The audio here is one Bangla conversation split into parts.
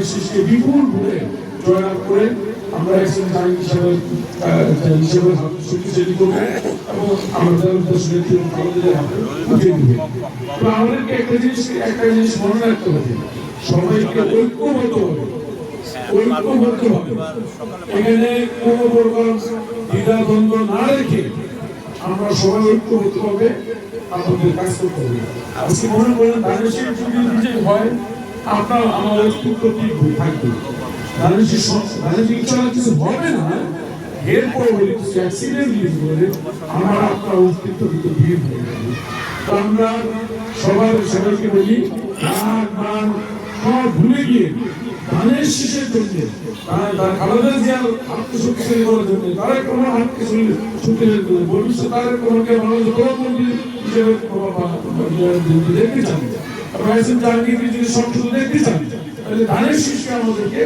ধানের শীষকে বিপুল ভোটে জয়লাভ করে আমরা একজন নারী হিসাবে শক্তিশালী করবো এবং আমাদের আমাদেরকে একটা জিনিস মনে রাখতে হবে, সবাইকে ঐক্যবদ্ধভাবে এখানে কোন প্রকার দ্বিধাদ্বন্দ্ব না রেখে আমরা সবাই ঐক্যবদ্ধভাবে আমাদের কাজ করতে হবে। আজকে মনে করেন ধানের শীষ যদি বিজয় হয়, আপনার আমার অস্তিত্ব কি থাকবে? ধানের শীষ কিছু হবে না, এরপর বলি কিছু অ্যাক্সিডেন্ট বলে আমার আপনার অস্তিত্ব কিন্তু ভিড় হয়ে যাবে। আমরা সবাইকে বলি ভুলে গিয়ে ধানের শীষের জন্য খালেদা জিয়ার আত্মশক্তিশালী করার জন্য তারেক রহমান শক্তিশালী করে ভবিষ্যৎ তারেক রহমানকে বাংলাদেশের প্রধানমন্ত্রী হিসেবে দেখতে চান, জাহাঙ্গীর যদি সংসদ দেখতে চান, তাহলে ধানের শীষকে আমাদেরকে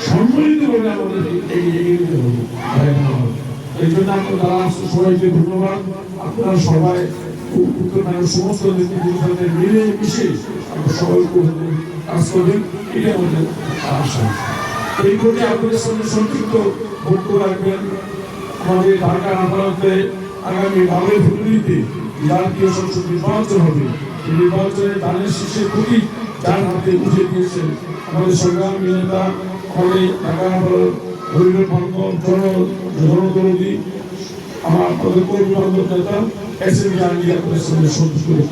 সম্মিলিত করে আমাদেরকে এগিয়ে নিতে হবে। এই জন্য আপনারা সবাইকে ধন্যবাদ। আপনারা সবাই সমস্ত নেতৃত্বের মিলে মিশে আমরা সবাই কাজ করবেন, এটা আমাদের আশা। এই প্রতি আপনাদের সঙ্গে সংক্ষিপ্ত বক্তব্য রাখবেন আমাদের ঢাকা আদালতে আগামী 12 ফেব্রুয়ারিতে জাতীয় সংসদ নির্বাচন হবে। এই নির্বাচনে ধানের শীষের প্রতীক যার হাতে বুঝে দিয়েছেন আমাদের সংগ্রামী নেতা, আমাদের ঢাকা আদালত হরিণের জনদরদী আমার আপনাদের কর্মী বান্ধব নেতা এস এম জাহাঙ্গীর আপনাদের সঙ্গে সন্তুষ্ট করে